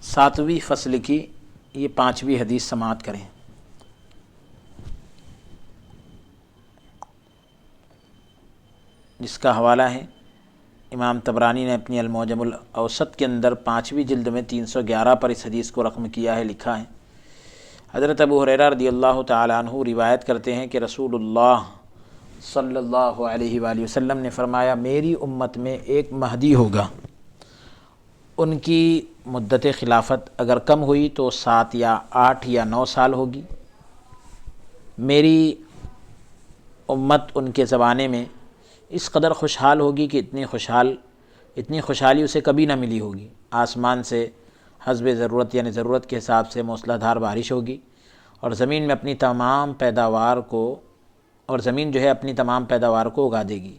ساتویں فصل کی یہ 5ویں حدیث سماعت کریں، جس کا حوالہ ہے امام طبرانی نے اپنی المعجم الاوسط کے اندر 5ویں جلد میں 311 پر اس حدیث کو رقم کیا ہے، لکھا ہے حضرت ابو ہریرہ رضی اللہ تعالیٰ عنہ روایت کرتے ہیں کہ رسول اللہ صلی اللہ علیہ وآلہ وسلم نے فرمایا، میری امت میں ایک مہدی ہوگا، ان کی مدت خلافت اگر کم ہوئی تو 7 یا 8 یا 9 سال ہوگی۔ میری امت ان کے زمانے میں اس قدر خوشحال ہوگی کہ اتنی خوشحالی اسے کبھی نہ ملی ہوگی۔ آسمان سے حسب ضرورت یعنی ضرورت کے حساب سے موسلا دھار بارش ہوگی، اور زمین میں اپنی تمام پیداوار کو اپنی تمام پیداوار کو اگا دے گی۔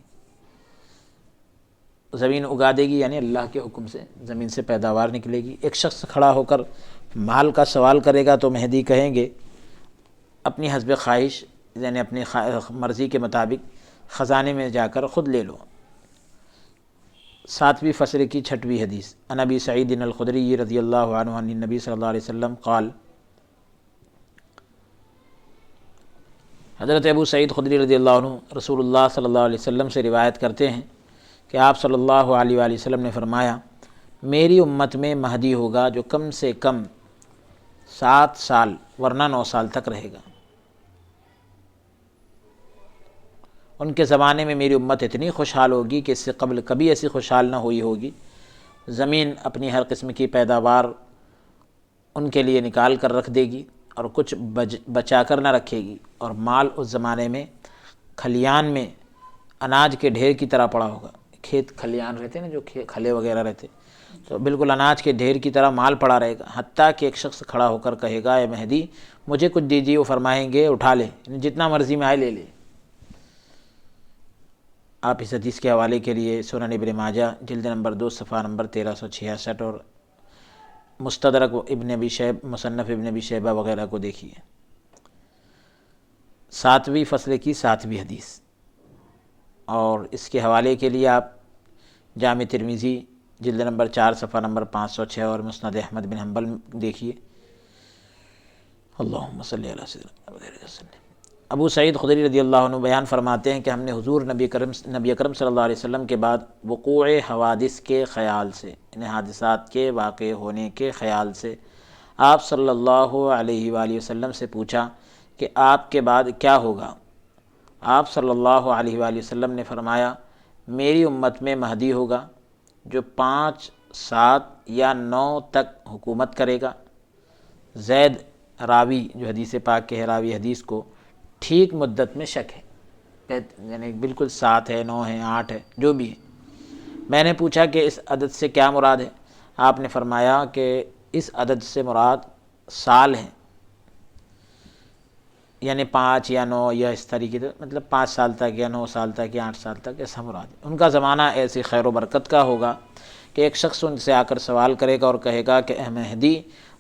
زمین اگا دے گی یعنی اللہ کے حکم سے زمین سے پیداوار نکلے گی۔ ایک شخص کھڑا ہو کر مال کا سوال کرے گا تو مہدی کہیں گے اپنی حسب خواہش یعنی اپنی مرضی کے مطابق خزانے میں جا کر خود لے لو۔ 7ویں فصل کی 6ویں حدیث، عن ابی سعید الخدری رضی اللہ عنہ عن النبی صلی اللہ علیہ وسلم قال، حضرت ابو سعید خدری رضی اللہ عنہ رسول اللہ صلی اللہ علیہ وسلم سے روایت کرتے ہیں کہ آپ صلی اللہ علیہ وآلہ وسلم نے فرمایا، میری امت میں مہدی ہوگا جو کم سے کم 7 سال ورنہ 9 سال تک رہے گا۔ ان کے زمانے میں میری امت اتنی خوشحال ہوگی کہ اس سے قبل کبھی ایسی خوشحال نہ ہوئی ہوگی۔ زمین اپنی ہر قسم کی پیداوار ان کے لیے نکال کر رکھ دے گی اور کچھ بچا کر نہ رکھے گی، اور مال اس زمانے میں کھلیان میں اناج کے ڈھیر کی طرح پڑا ہوگا۔ کھیت کھلیان رہتے ہیں نا، جو کھلے وغیرہ رہتے، تو بالکل اناج کے ڈھیر کی طرح مال پڑا رہے گا، حتیٰ کہ ایک شخص کھڑا ہو کر کہے گا، اے مہدی مجھے کچھ دیجیے، وہ فرمائیں گے اٹھا لے، جتنا مرضی میں آئے لے لے۔ آپ اس حدیث کے حوالے کے لیے سنن ابن ماجہ جلد نمبر 2 صفحہ نمبر 1366 اور مستدرک مصنف ابن ابی شیبہ وغیرہ کو دیکھیے۔ 7ویں فصل کی 7ویں حدیث، اور اس کے حوالے کے لیے آپ جامع ترمذی جلد نمبر 4 صفحہ نمبر 506 اور مسند احمد بن حنبل دیکھیے۔ اللہم صلی علی سیدنا محمد وسلم۔ ابو سعید خدری رضی اللہ عنہ بیان فرماتے ہیں کہ ہم نے حضور نبی اکرم صلی اللہ علیہ وسلم کے بعد وقوع حوادث کے خیال سے، یعنی حادثات کے واقع ہونے کے خیال سے، آپ صلی اللہ علیہ وآلہ وسلم سے پوچھا کہ آپ کے بعد کیا ہوگا؟ آپ صلی اللہ علیہ وآلہ وسلم نے فرمایا، میری امت میں مہدی ہوگا جو 5، 7 یا 9 تک حکومت کرے گا۔ زید راوی جو حدیث پاک کے ہے، راوی حدیث کو ٹھیک مدت میں شک ہے، یعنی بالکل 7 ہے، 9 ہے، 8 ہے، جو بھی ہے۔ میں نے پوچھا کہ اس عدد سے کیا مراد ہے؟ آپ نے فرمایا کہ اس عدد سے مراد سال ہیں، یعنی 5 یا 9 یا اس طریقے سے، مطلب 5 سال تک یا 9 سال تک یا 8 سال تک، ایسا مراد ہے۔ ان کا زمانہ ایسی خیر و برکت کا ہوگا کہ ایک شخص ان سے آ کر سوال کرے گا اور کہے گا کہ اے مہدی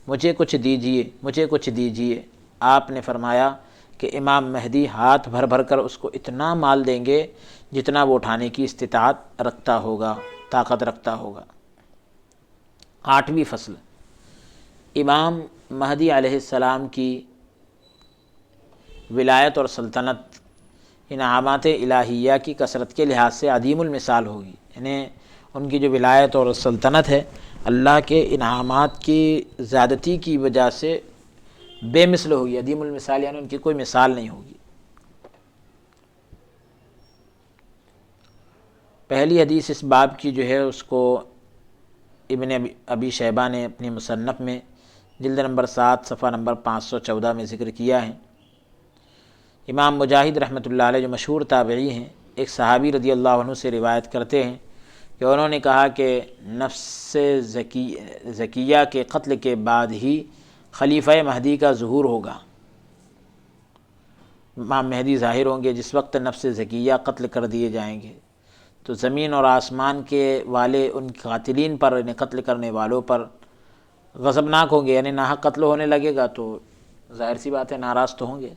مجھے کچھ دیجیے، مجھے کچھ دیجیے۔ آپ نے فرمایا کہ امام مہدی ہاتھ بھر بھر کر اس کو اتنا مال دیں گے جتنا وہ اٹھانے کی استطاعت رکھتا ہوگا، طاقت رکھتا ہوگا۔ 8ویں فصل، امام مہدی علیہ السلام کی ولایت اور سلطنت انعامات الہیہ کی کثرت کے لحاظ سے عدیم المثال ہوگی، یعنی ان کی جو ولایت اور سلطنت ہے اللہ کے انعامات کی زیادتی کی وجہ سے بے مثل ہوگی، عدیم المثال یعنی ان کی کوئی مثال نہیں ہوگی۔ پہلی حدیث اس باب کی جو ہے اس کو ابن ابی شیبہ نے اپنی مصنف میں جلد نمبر 7 صفحہ نمبر 514 میں ذکر کیا ہے۔ امام مجاہد رحمۃ اللہ علیہ جو مشہور تابعی ہیں، ایک صحابی رضی اللہ عنہ سے روایت کرتے ہیں کہ انہوں نے کہا کہ نفس زکیہ کے قتل کے بعد ہی خلیفہ مہدی کا ظہور ہوگا۔ امام مہدی ظاہر ہوں گے جس وقت نفس زکیہ قتل کر دیے جائیں گے، تو زمین اور آسمان کے والے ان قاتلین پر، انہیں قتل کرنے والوں پر غضبناک ہوں گے، یعنی ناحق قتل ہونے لگے گا تو ظاہر سی بات ہے ناراض تو ہوں گے۔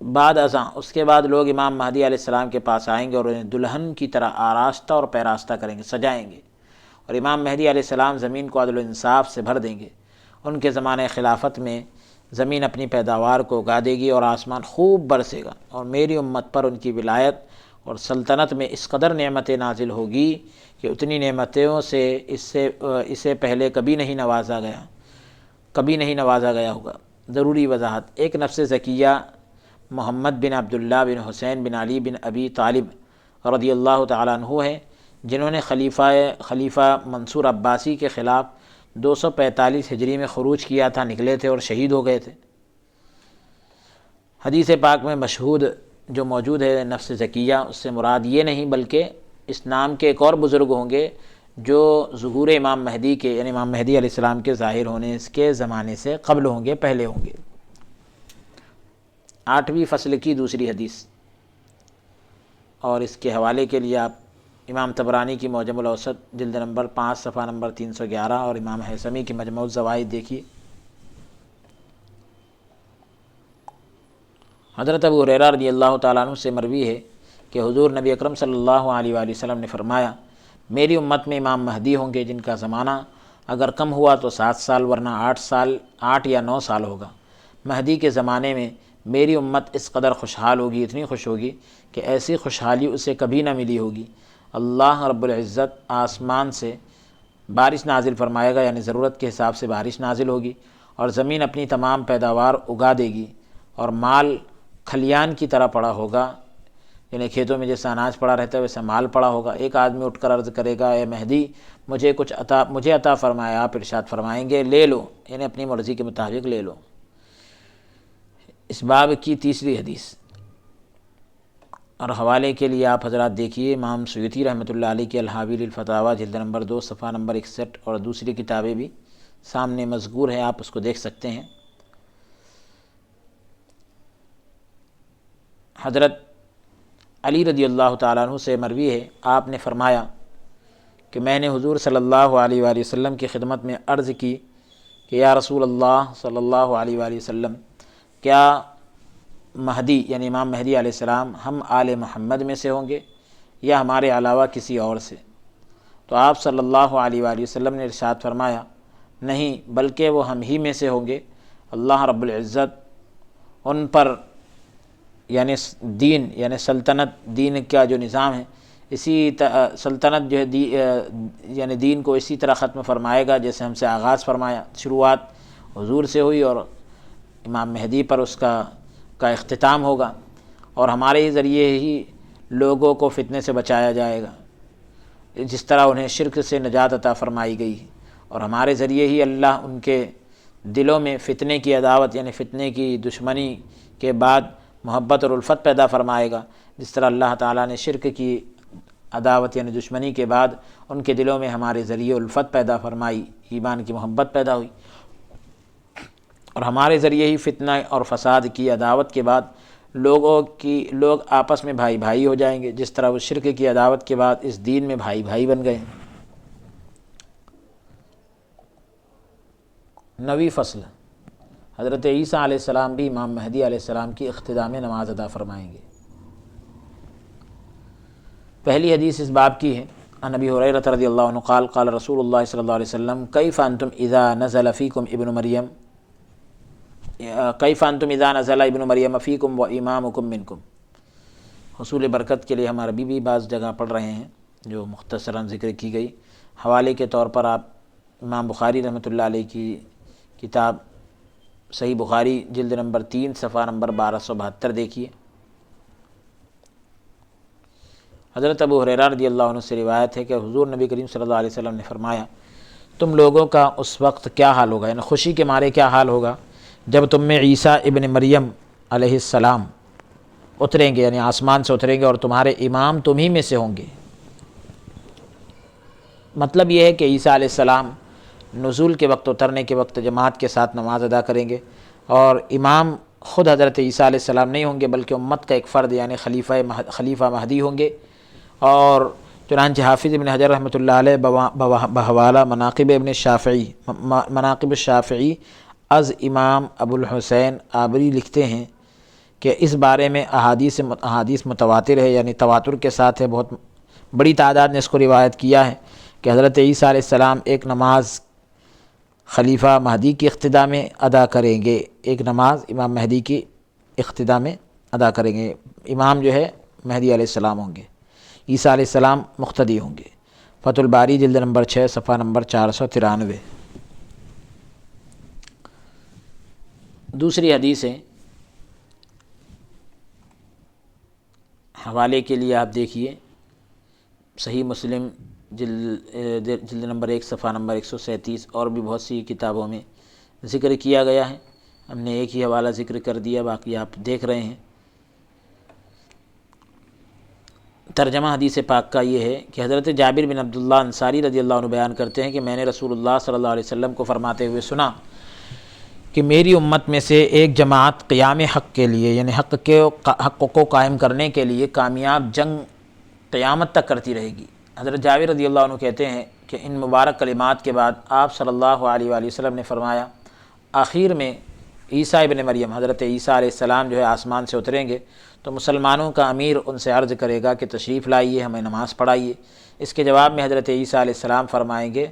بعد ازاں اس کے بعد لوگ امام مہدی علیہ السلام کے پاس آئیں گے اور انہیں دلہن کی طرح آراستہ اور پیراستہ کریں گے، سجائیں گے، اور امام مہدی علیہ السلام زمین کو عدل و انصاف سے بھر دیں گے۔ ان کے زمانہ خلافت میں زمین اپنی پیداوار کو اگا دے گی اور آسمان خوب برسے گا، اور میری امت پر ان کی ولایت اور سلطنت میں اس قدر نعمتیں نازل ہوگی کہ اتنی نعمتوں سے اسے پہلے کبھی نہیں نوازا گیا ہوگا۔ ضروری وضاحت: ایک نفس زکیہ محمد بن عبداللہ بن حسین بن علی بن ابی طالب رضی اللہ تعالیٰ عنہ ہیں، جنہوں نے خلیفہ منصور عباسی کے خلاف 245 ہجری میں خروج کیا تھا، نکلے تھے اور شہید ہو گئے تھے۔ حدیث پاک میں مشہود جو موجود ہے نفس زکیہ، اس سے مراد یہ نہیں بلکہ اس نام کے ایک اور بزرگ ہوں گے جو ظہور امام مہدی کے یعنی امام مہدی علیہ السلام کے ظاہر ہونے کے زمانے سے قبل ہوں گے، پہلے ہوں گے۔ 8ویں فصل کی دوسری حدیث، اور اس کے حوالے کے لیے آپ امام طبرانی کی معجم الاوسط جلد نمبر 5 صفحہ نمبر 311 اور امام حیثمی کی مجموع الزوائد دیکھیے۔ حضرت ابو ہریرہ رضی اللہ تعالیٰ عنہ سے مروی ہے کہ حضور نبی اکرم صلی اللہ علیہ وآلہ وسلم نے فرمایا، میری امت میں امام مہدی ہوں گے جن کا زمانہ اگر کم ہوا تو 7 سال ورنہ 8 یا 9 سال ہوگا۔ مہدی کے زمانے میں میری امت اس قدر خوشحال ہوگی، اتنی خوش ہوگی کہ ایسی خوشحالی اسے کبھی نہ ملی ہوگی۔ اللہ رب العزت آسمان سے بارش نازل فرمائے گا، یعنی ضرورت کے حساب سے بارش نازل ہوگی، اور زمین اپنی تمام پیداوار اگا دے گی، اور مال کھلیان کی طرح پڑا ہوگا، یعنی کھیتوں میں جیسا اناج پڑا رہتا ہے ویسا مال پڑا ہوگا۔ ایک آدمی اٹھ کر عرض کرے گا، اے مہدی مجھے عطا فرمائے، آپ ارشاد فرمائیں گے لے لو، یعنی اپنی مرضی کے مطابق لے لو۔ اس باب کی تیسری حدیث اور حوالے کے لیے آپ حضرات دیکھیے امام سیوطی رحمۃ اللہ علیہ کی الحاوی للفتاویٰ جلد نمبر 2 صفحہ نمبر 61، اور دوسری کتابیں بھی سامنے مذکور ہیں، آپ اس کو دیکھ سکتے ہیں۔ حضرت علی رضی اللہ تعالیٰ عنہ سے مروی ہے، آپ نے فرمایا کہ میں نے حضور صلی اللہ علیہ وآلہ وسلم کی خدمت میں عرض کی کہ یا رسول اللہ صلی اللہ علیہ وآلہ وسلم، کیا مہدی یعنی امام مہدی علیہ السلام ہم آل محمد میں سے ہوں گے یا ہمارے علاوہ کسی اور سے؟ تو آپ صلی اللہ علیہ وآلہ وسلم نے ارشاد فرمایا، نہیں بلکہ وہ ہم ہی میں سے ہوں گے۔ اللہ رب العزت ان پر یعنی دین یعنی سلطنت، دین کا جو نظام ہے، اسی سلطنت جو ہے یعنی دین کو اسی طرح ختم فرمائے گا جیسے ہم سے آغاز فرمایا۔ شروعات حضور سے ہوئی اور امام مہدی پر اس کا اختتام ہوگا، اور ہمارے ہی ذریعے ہی لوگوں کو فتنے سے بچایا جائے گا، جس طرح انہیں شرک سے نجات عطا فرمائی گئی، اور ہمارے ذریعے ہی اللہ ان کے دلوں میں فتنے کی عداوت یعنی فتنے کی دشمنی کے بعد محبت اور الفت پیدا فرمائے گا، جس طرح اللہ تعالیٰ نے شرک کی عداوت یعنی دشمنی کے بعد ان کے دلوں میں ہمارے ذریعے الفت پیدا فرمائی، ایمان کی محبت پیدا ہوئی، اور ہمارے ذریعے ہی فتنہ اور فساد کی عداوت کے بعد لوگ آپس میں بھائی بھائی ہو جائیں گے، جس طرح وہ شرک کی عداوت کے بعد اس دین میں بھائی بھائی بن گئے۔ 9ویں فصل، حضرت عیسیٰ علیہ السلام بھی امام مہدی علیہ السلام کی اختتام نماز ادا فرمائیں گے۔ پہلی حدیث اس باب کی ہے، عن ابی ہریرہ رضی اللہ عنہ قال قال رسول اللہ صلی اللہ علیہ وسلم کیف انتم اذا نزل ابن مریم فیکم و امامکم منکم۔ حصول برکت کے لیے ہمارے بھی بعض جگہ پڑھ رہے ہیں جو مختصراً ذکر کی گئی۔ حوالے کے طور پر آپ امام بخاری رحمۃ اللہ علیہ کی کتاب صحیح بخاری جلد نمبر 3 صفحہ نمبر 1272 دیکھیے۔ حضرت ابو ہریرہ رضی اللہ عنہ سے روایت ہے کہ حضور نبی کریم صلی اللہ علیہ وسلم نے فرمایا، تم لوگوں کا اس وقت کیا حال ہوگا، یعنی خوشی کے مارے کیا حال ہوگا جب تم میں عیسیٰ ابن مریم علیہ السلام اتریں گے، یعنی آسمان سے اتریں گے، اور تمہارے امام تم ہی میں سے ہوں گے۔ مطلب یہ ہے کہ عیسیٰ علیہ السلام نزول کے وقت، اترنے کے وقت جماعت کے ساتھ نماز ادا کریں گے، اور امام خود حضرت عیسیٰ علیہ السلام نہیں ہوں گے بلکہ امت کا ایک فرد یعنی خلیفہ مہدی ہوں گے۔ اور چنانچہ حافظ ابن حجر رحمۃ اللہ علیہ بحوالہ مناقب الشافعی از امام ابو الحسین آبری لکھتے ہیں کہ اس بارے میں احادیث متواتر ہے، یعنی تواتر کے ساتھ ہے، بہت بڑی تعداد نے اس کو روایت کیا ہے کہ کہ حضرت عیسیٰ علیہ السلام ایک نماز خلیفہ مہدی کی اقتداء میں ادا کریں گے، ایک نماز امام مہدی کی اقتداء میں ادا کریں گے۔ امام جو ہے مہدی علیہ السلام ہوں گے، عیسیٰ علیہ السلام مقتدی ہوں گے۔ فتح الباری جلد نمبر 6 صفحہ نمبر 493۔ دوسری حدیث ہے، حوالے کے لیے آپ دیکھیے صحیح مسلم جلد نمبر 1 صفحہ نمبر 137، اور بھی بہت سی کتابوں میں ذکر کیا گیا ہے۔ ہم نے ایک ہی حوالہ ذکر کر دیا، باقی آپ دیکھ رہے ہیں۔ ترجمہ حدیث پاک کا یہ ہے کہ حضرت جابر بن عبداللہ انصاری رضی اللہ عنہ بیان کرتے ہیں کہ میں نے رسول اللہ صلی اللہ علیہ وسلم کو فرماتے ہوئے سنا کہ میری امت میں سے ایک جماعت قیام حق کے لیے، یعنی حق کو قائم کرنے کے لیے کامیاب جنگ قیامت تک کرتی رہے گی۔ حضرت جابر رضی اللہ عنہ کہتے ہیں کہ ان مبارک کلمات کے بعد آپ صلی اللہ علیہ وآلہ وسلم نے فرمایا، آخر میں عیسیٰ ابن مریم حضرت عیسیٰ علیہ السلام جو ہے آسمان سے اتریں گے تو مسلمانوں کا امیر ان سے عرض کرے گا کہ تشریف لائیے، ہمیں نماز پڑھائیے۔ اس کے جواب میں حضرت عیسیٰ علیہ السلام فرمائیں گے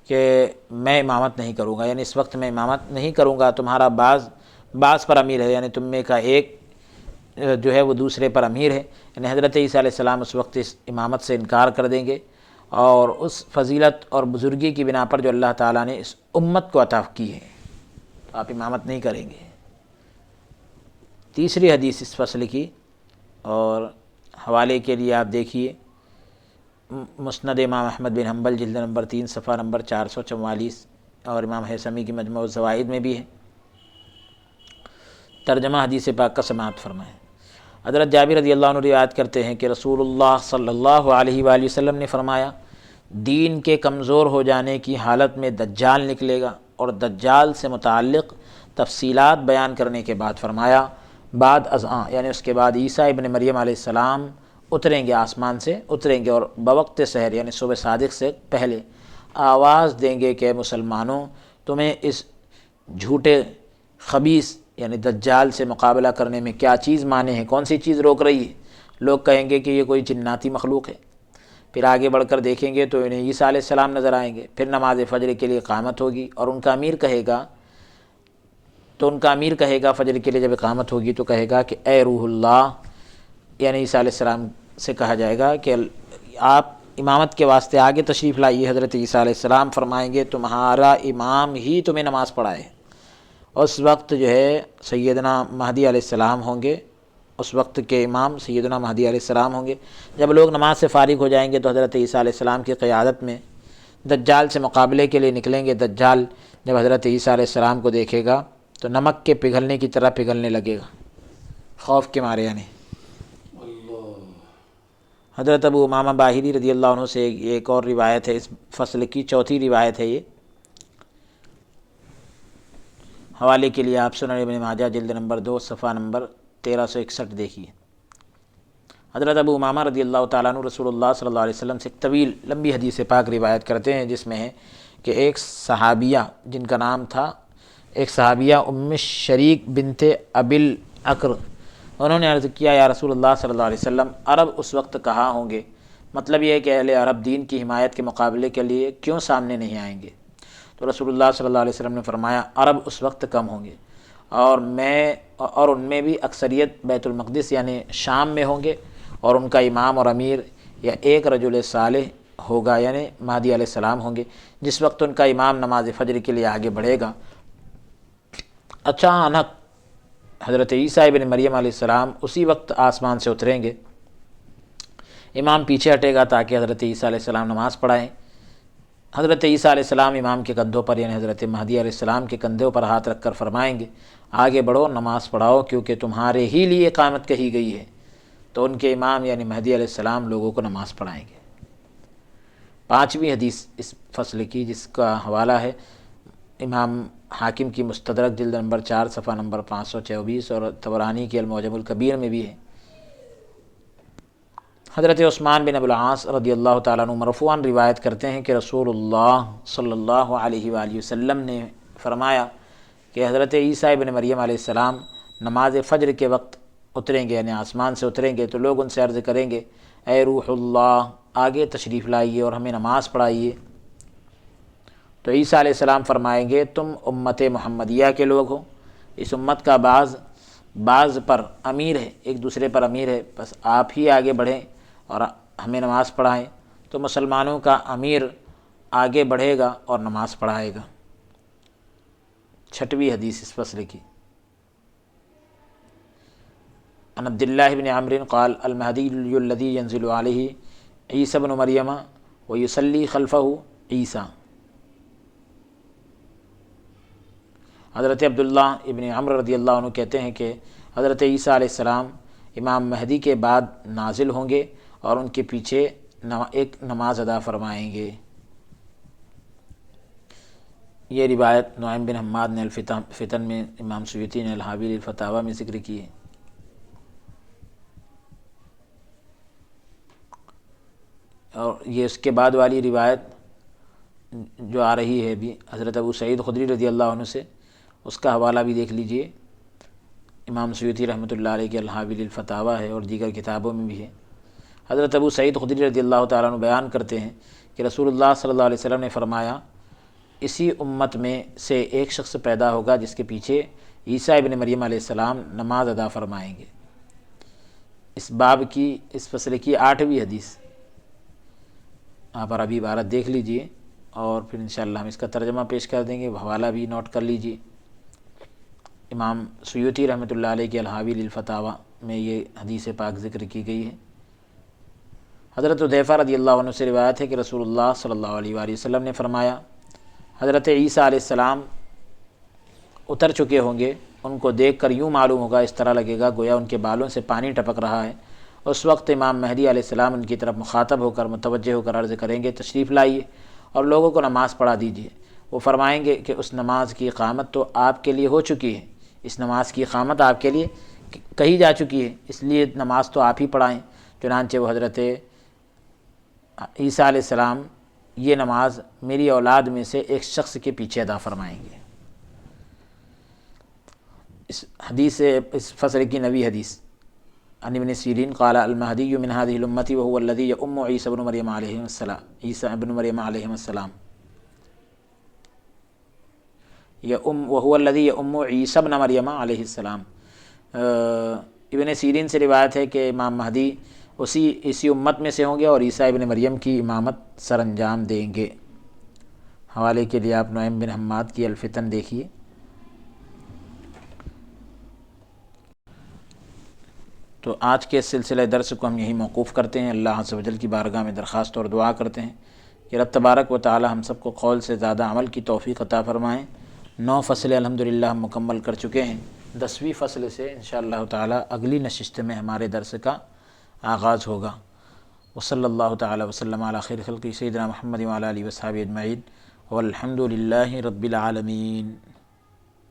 کہ میں امامت نہیں کروں گا، یعنی اس وقت میں امامت نہیں کروں گا، تمہارا بعض پر امیر ہے، یعنی تم میں کا ایک جو ہے وہ دوسرے پر امیر ہے۔ یعنی حضرت عیسیٰ علیہ السلام اس وقت اس امامت سے انکار کر دیں گے، اور اس فضیلت اور بزرگی کی بنا پر جو اللہ تعالیٰ نے اس امت کو عطا کی ہے، تو آپ امامت نہیں کریں گے۔ تیسری حدیث اس فصل کی، اور حوالے کے لیے آپ دیکھیے مسند امام احمد بن حنبل جلد نمبر 3 صفحہ نمبر 444، اور امام حیثمی کی مجموع الزوائد میں بھی ہے۔ ترجمہ حدیث پاک کا سماعت فرمائیں۔ حضرت جابر رضی اللہ عنہ روایت کرتے ہیں کہ رسول اللہ صلی اللہ علیہ وآلہ وسلم نے فرمایا، دین کے کمزور ہو جانے کی حالت میں دجال نکلے گا، اور دجال سے متعلق تفصیلات بیان کرنے کے بعد فرمایا، بعد ازاں یعنی اس کے بعد عیسیٰ ابن مریم علیہ السلام اتریں گے، آسمان سے اتریں گے، اور بوقت سحر یعنی صبح صادق سے پہلے آواز دیں گے کہ مسلمانوں، تمہیں اس جھوٹے خبیث یعنی دجال سے مقابلہ کرنے میں کیا چیز مانے ہیں، کون سی چیز روک رہی ہے؟ لوگ کہیں گے کہ یہ کوئی جناتی مخلوق ہے۔ پھر آگے بڑھ کر دیکھیں گے تو انہیں عیسیٰ علیہ السلام نظر آئیں گے۔ پھر نماز فجر کے لیے اقامت ہوگی، اور ان کا امیر کہے گا فجر کے لیے جب اقامت ہوگی تو کہے گا کہ اے روح اللہ، یعنی عیسیٰ علیہ السلام سے کہا جائے گا کہ آپ امامت کے واسطے آگے تشریف لائیے۔ حضرت عیسیٰ علیہ السلام فرمائیں گے تمہارا امام ہی تمہیں نماز پڑھائے۔ اس وقت جو ہے سیدنا مہدی علیہ السلام ہوں گے، اس وقت کے امام سیدنا مہدی علیہ السلام ہوں گے۔ جب لوگ نماز سے فارغ ہو جائیں گے تو حضرت عیسیٰ علیہ السلام کی قیادت میں دجال سے مقابلے کے لیے نکلیں گے۔ دجال جب حضرت عیسیٰ علیہ السلام کو دیکھے گا تو نمک کے پگھلنے کی طرح پگھلنے لگے گا، خوف کے مارے یعنی۔ حضرت ابو امامہ باہلی رضی اللہ عنہ سے ایک اور روایت ہے، اس فصل کی چوتھی روایت ہے یہ۔ حوالے کے لیے آپ سنن ابن ماجہ جلد نمبر 2 صفحہ نمبر 1361 دیکھیے۔ حضرت ابو امامہ رضی اللہ تعالیٰ عنہ رسول اللہ صلی اللہ علیہ وسلم سے ایک طویل لمبی حدیث پاک روایت کرتے ہیں، جس میں ہے کہ ایک صحابیہ جن کا نام تھا، ایک صحابیہ ام شریک بنت ابی الاکر، انہوں نے عرض کیا یا رسول اللہ صلی اللہ علیہ وسلم، عرب اس وقت کہاں ہوں گے؟ مطلب یہ ہے کہ اہل عرب دین کی حمایت کے مقابلے کے لیے کیوں سامنے نہیں آئیں گے؟ تو رسول اللہ صلی اللہ علیہ وسلم نے فرمایا، عرب اس وقت کم ہوں گے، اور ان میں بھی اکثریت بیت المقدس یعنی شام میں ہوں گے، اور ان کا امام اور امیر یا ایک رجل صالح ہوگا یعنی مہدی علیہ السلام ہوں گے۔ جس وقت ان کا امام نماز فجر کے لیے آگے بڑھے گا، اچانک حضرت عیسیٰ ابن مریم علیہ السلام اسی وقت آسمان سے اتریں گے۔ امام پیچھے ہٹے گا تاکہ حضرت عیسیٰ علیہ السلام نماز پڑھائیں۔ حضرت عیسیٰ علیہ السلام امام کے کندھوں پر یعنی حضرت مہدی علیہ السلام کے کندھوں پر ہاتھ رکھ کر فرمائیں گے، آگے بڑھو، نماز پڑھاؤ، کیونکہ تمہارے ہی لیے اقامت کہی گئی ہے۔ تو ان کے امام یعنی مہدی علیہ السلام لوگوں کو نماز پڑھائیں گے۔ پانچویں حدیث اس فصل کی، جس کا حوالہ ہے امام حاکم کی مستدرک جلد نمبر 4 صفحہ نمبر 524، اور طبرانی کی المعجم الکبیر میں بھی ہے۔ حضرت عثمان بن ابو العاص رضی اللہ تعالیٰ عنہ مرفوعاً روایت کرتے ہیں کہ رسول اللہ صلی اللہ علیہ وآلہ وسلم نے فرمایا کہ حضرت عیسیٰ ابن مریم علیہ السلام نماز فجر کے وقت اتریں گے، یعنی آسمان سے اتریں گے، تو لوگ ان سے عرض کریں گے اے روح اللہ آگے تشریف لائیے اور ہمیں نماز پڑھائیے۔ تو عیسیٰ علیہ السلام فرمائیں گے تم امت محمدیہ کے لوگ ہو، اس امت کا بعض پر امیر ہے، ایک دوسرے پر امیر ہے، بس آپ ہی آگے بڑھیں اور ہمیں نماز پڑھائیں۔ تو مسلمانوں کا امیر آگے بڑھے گا اور نماز پڑھائے گا۔ 6ویں حدیث اس فصل کی۔ عن عبداللہ بن عمرو قال المہدی الذی ینزل علیہ عیسی بن مریم ویصلی خلفہ عیسیٰ۔ حضرت عبداللہ ابن عمرو رضی اللہ عنہ کہتے ہیں کہ حضرت عیسیٰ علیہ السلام امام مہدی کے بعد نازل ہوں گے اور ان کے پیچھے ایک نماز ادا فرمائیں گے۔ یہ روایت نعیم بن حماد نے الفتن میں، امام سیوطی نے الحاوی للفتاوی میں ذکر کی ہے۔ اور یہ اس کے بعد والی روایت جو آ رہی ہے بھی حضرت ابو سعید خدری رضی اللہ عنہ سے، اس کا حوالہ بھی دیکھ لیجئے، امام سیوطی رحمۃ اللہ علیہ کے الحاوی للفتاوی ہے اور دیگر کتابوں میں بھی ہے۔ حضرت ابو سعید خدری رضی اللہ تعالیٰ عنہ بیان کرتے ہیں کہ رسول اللہ صلی اللہ علیہ وسلم نے فرمایا اسی امت میں سے ایک شخص پیدا ہوگا جس کے پیچھے عیسیٰ ابن مریم علیہ السلام نماز ادا فرمائیں گے۔ اس باب کی، اس فصل کی 8ویں حدیث آپ عربی عبارت دیکھ لیجئے اور پھر انشاءاللہ ہم اس کا ترجمہ پیش کر دیں گے، حوالہ بھی نوٹ کر لیجئے۔ امام سیوطی رحمۃ اللہ علیہ کے الحاوی للفتاوی میں یہ حدیث پاک ذکر کی گئی ہے۔ حضرت حذیفہ رضی اللہ عنہ سے روایت ہے کہ رسول اللہ صلی اللہ علیہ وآلہ وسلم نے فرمایا حضرت عیسیٰ علیہ السلام اتر چکے ہوں گے، ان کو دیکھ کر یوں معلوم ہوگا، اس طرح لگے گا گویا ان کے بالوں سے پانی ٹپک رہا ہے۔ اس وقت امام مہدی علیہ السلام ان کی طرف مخاطب ہو کر، متوجہ ہو کر عرض کریں گے تشریف لائیے اور لوگوں کو نماز پڑھا دیجیے۔ وہ فرمائیں گے کہ اس نماز کی اقامت تو آپ کے لیے ہو چکی ہے، اس نماز کی اقامت آپ کے لیے کہی جا چکی ہے، اس لیے نماز تو آپ ہی پڑھائیں۔ چنانچہ وہ حضرت عیسیٰ علیہ السلام یہ نماز میری اولاد میں سے ایک شخص کے پیچھے ادا فرمائیں گے۔ اس فصل کی 9ویں حدیث۔ عن ابن سیرین قال المہدی من هذه الامة وهو الذي يؤم عیسی بن مریم علیہ السلام، عیسی ابن مریم علیہ السلام، وهو الذي يؤم عیسی بن مریم علیہ السلام۔ ابن سیرین سے روایت ہے کہ امام مہدی اسی امت میں سے ہوں گے اور عیسیٰ ابن مریم کی امامت سر انجام دیں گے۔ حوالے کے لیے آپ نعیم بن حماد کی الفتن دیکھیے۔ تو آج کے سلسلہ درس کو ہم یہی موقوف کرتے ہیں۔ اللہ عز و جل کی بارگاہ میں درخواست اور دعا کرتے ہیں کہ رب تبارک و تعالی ہم سب کو قول سے زیادہ عمل کی توفیق عطا فرمائیں۔ 9 فصلیں الحمدللہ ہم مکمل کر چکے ہیں۔ 10ویں فصل سے انشاءاللہ تعالی اگلی نشست میں ہمارے درس کا آغاز ہوگا۔ وصلی اللہ تعالی وسلم علی خیر خلقہ سیدنا محمد وعلی آلہ وصحبہ اجمعین والحمد للہ رب العالمین۔